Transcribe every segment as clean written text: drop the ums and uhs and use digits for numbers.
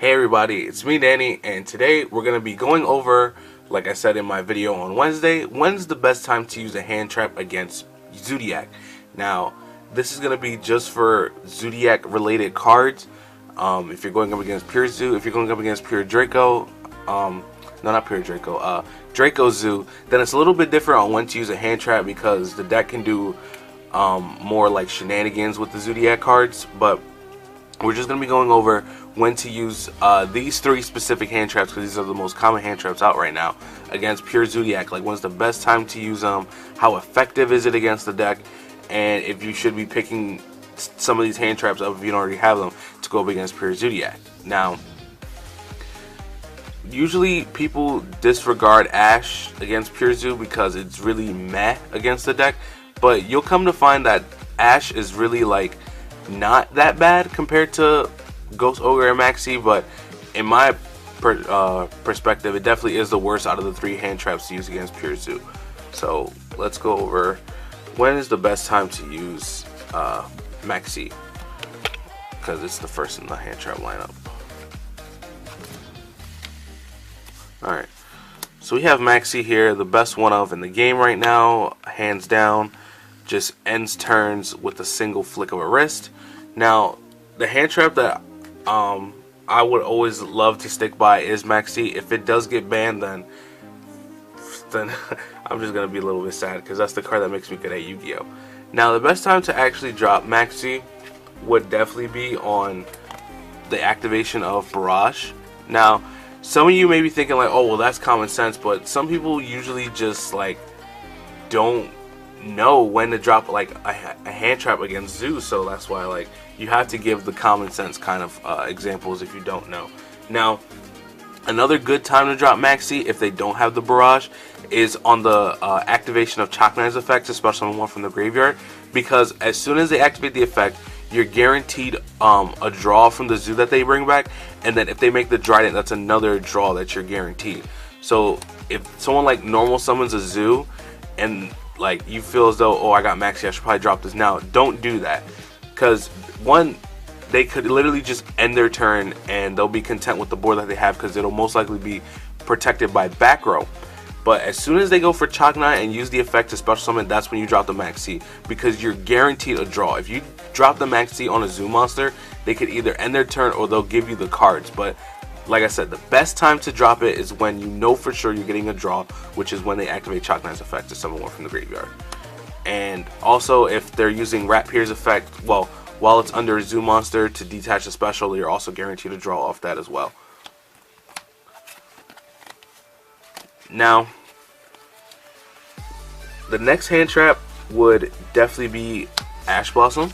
Hey everybody, it's me Danny, and today we're going to be going over, like I said in my video on Wednesday, when's the best time to use a hand trap against Zoodiac. Now, this is going to be just for Zoodiac related cards. If you're going up against pure Zoo, if you're going up against pure Draco, no, not pure Draco, Draco Zoo, then it's a little bit different on when to use a hand trap because the deck can do more like shenanigans with the Zoodiac cards. But we're just going to be going over when to use these three specific hand traps, because these are the most common hand traps out right now against pure Zoodiac. Like, when's the best time to use them, how effective is it against the deck, and if you should be picking some of these hand traps up if you don't already have them to go up against pure Zoodiac. Now, usually people disregard Ash against pure Zoo because it's really meh against the deck, but you'll come to find that Ash is really like not that bad compared to Ghost Ogre and Maxi, but in my perspective, it definitely is the worst out of the three hand traps to use against pure Zoo. So let's go over when is the best time to use Maxi, because it's the first in the hand trap lineup. Alright, so we have Maxi here, the best one of in the game right now, hands down. Just ends turns with a single flick of a wrist. Now, the hand trap that I would always love to stick by is Maxi. If it does get banned, then I'm just gonna be a little bit sad, because that's the card that makes me good at Yu-Gi-Oh. Now, the best time to actually drop Maxi would definitely be on the activation of Barrage. Now, some of you may be thinking like, oh well, that's common sense, but some people usually just like don't know when to drop like a hand trap against Zoo, so that's why like you have to give the common sense kind of examples if you don't know. Now, another good time to drop Maxi if they don't have the Barrage is on the activation of Chalk Knight's effect, especially one from the graveyard, because as soon as they activate the effect, you're guaranteed a draw from the Zoo that they bring back, and then if they make the Trident, that's another draw that you're guaranteed. So if someone like normal summons a Zoo and like you feel as though, oh, I got Maxi, I should probably drop this now, don't do that, because one, they could literally just end their turn and they'll be content with the board that they have, because it'll most likely be protected by back row. But as soon as they go for Chalk Knight and use the effect to special summon, that's when you drop the Maxi, because you're guaranteed a draw. If you drop the Maxi on a Zoo monster, they could either end their turn or they'll give you the cards. But like I said, the best time to drop it is when you know for sure you're getting a draw, which is when they activate Chalk Knight's effect to summon one from the graveyard. And also, if they're using Rat Pier's effect, well, while it's under a Zoo monster to detach a special, you're also guaranteed a draw off that as well. Now, the next hand trap would definitely be Ash Blossom.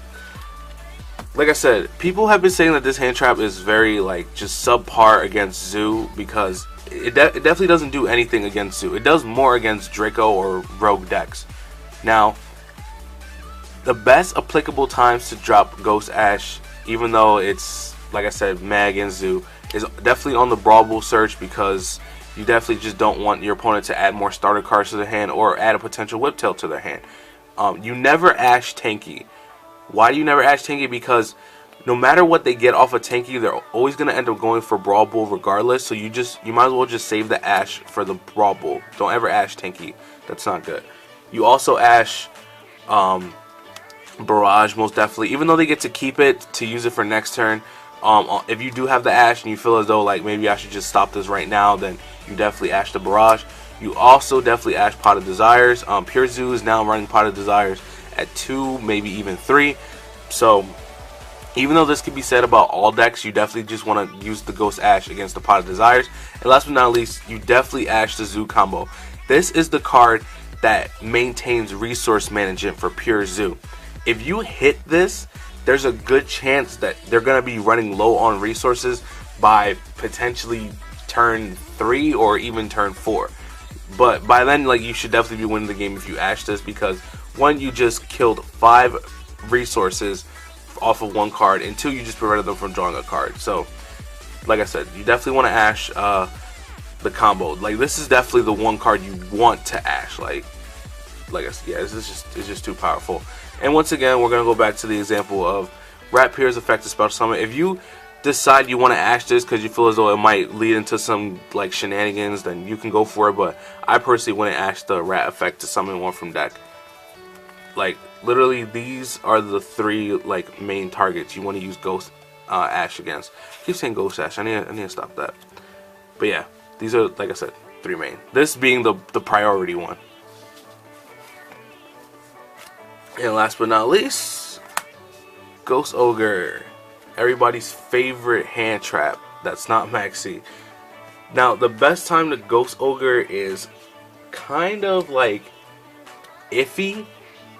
Like I said, people have been saying that this hand trap is very like just subpar against Zoo, because it definitely doesn't do anything against Zoo. It does more against Draco or Rogue decks. Now, the best applicable times to drop Ghost Ash, even though it's, like I said, meh against Zoo, is definitely on the Brawl Bull search, because you definitely just don't want your opponent to add more starter cards to their hand or add a potential Whiptail to their hand. You never Ash Tanky. Why do you never Ash Tanky? Because no matter what they get off of Tanky, they're always going to end up going for Brawl Bull regardless, so you might as well just save the Ash for the Brawl Bull. Don't ever Ash Tanky. That's not good. You also Ash Barrage, most definitely, even though they get to keep it to use it for next turn. If you do have the Ash and you feel as though like maybe I should just stop this right now, then you definitely Ash the Barrage. You also definitely Ash Pot of Desires. Pure Zoo is now running Pot of Desires at 2, maybe even 3. So even though this could be said about all decks, you definitely just want to use the Ghost Ash against the Pot of Desires. And last but not least, you definitely Ash the Zoo combo. This is the card that maintains resource management for pure Zoo. If you hit this, there's a good chance that they're going to be running low on resources by potentially turn 3 or even turn 4. But by then, like, you should definitely be winning the game if you Ash this, because one, you just killed 5 resources off of one card, and 2, you just prevented them from drawing a card. So, like I said, you definitely want to Ash the combo. Like, this is definitely the one card you want to Ash. Like I said, yeah, it's just too powerful. And once again, we're gonna go back to the example of Rat Pier's effective special summon. If you decide you want to ash this because you feel as though it might lead into some like shenanigans, then you can go for it. But I personally wouldn't ash the rat effect to summon one from deck. Like literally, these are the 3 like main targets you want to use Ghost Ash against. I keep saying Ghost Ash. I need to stop that. But yeah, these are, like I said, 3 main. This being the priority one. And last but not least, Ghost Ogre. Everybody's favorite hand trap that's not maxi. Now, the best time to Ghost Ogre is kind of like iffy,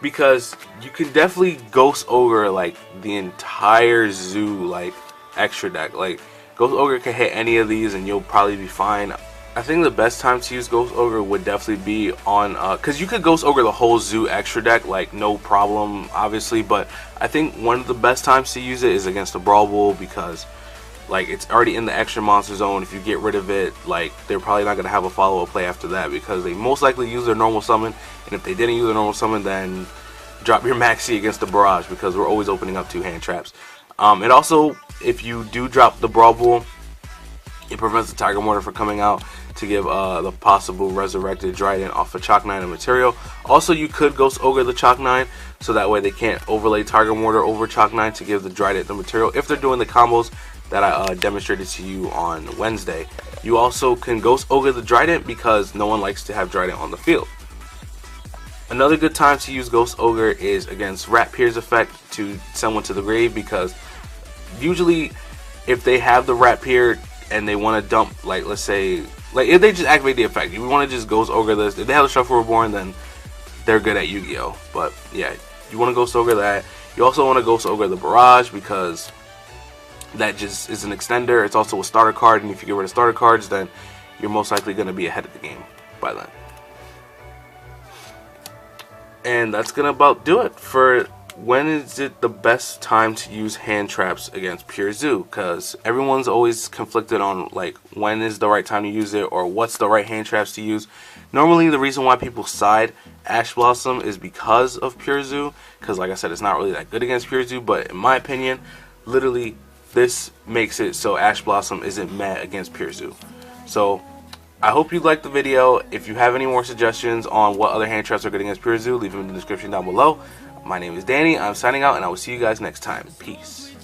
because you can definitely Ghost Ogre like the entire zoo like extra deck. Like Ghost Ogre can hit any of these and you'll probably be fine. I think the best time to use Ghost Ogre would definitely be on, because you could Ghost Ogre the whole zoo extra deck, like no problem, obviously, but I think one of the best times to use it is against the Brawl Bull, because like it's already in the extra monster zone. If you get rid of it, like they're probably not going to have a follow-up play after that, because they most likely use their normal summon, and if they didn't use their normal summon, then drop your maxi against the barrage, because we're always opening up 2 hand traps. And also, if you do drop the Brawl Bull, it prevents the Tiger Mortar from coming out to give the possible resurrected Dryden off of Chalk 9 and material. Also, you could Ghost Ogre the Chalk 9, so that way they can't overlay Tiger Mortar over Chalk 9 to give the Dryden the material if they're doing the combos that I demonstrated to you on Wednesday. You also can Ghost Ogre the Dryden because no one likes to have Dryden on the field. Another good time to use Ghost Ogre is against Rat Pierce effect to send one to the grave, because usually if they have the Rat Pier and they want to dump, like let's say, like if they just activate the effect, if you want to just Ghost Ogre this, if they have the Shuffle Reborn, then they're good at Yu-Gi-Oh! But yeah, you want to Ghost Ogre that. You also want to Ghost Ogre the Barrage, because that just is an extender. It's also a starter card, and if you get rid of starter cards, then you're most likely going to be ahead of the game by then. And that's going to about do it for when is it the best time to use hand traps against Pure Zoo, because everyone's always conflicted on like when is the right time to use it or what's the right hand traps to use. Normally the reason why people side Ash Blossom is because of Pure Zoo, because like I said, it's not really that good against Pure Zoo, but in my opinion, literally this makes it so Ash Blossom isn't met against Pure Zoo. So I hope you liked the video. If you have any more suggestions on what other hand traps are good against Pure Zoo, leave them in the description down below. My name is Danny. I'm signing out, and I will see you guys next time. Peace.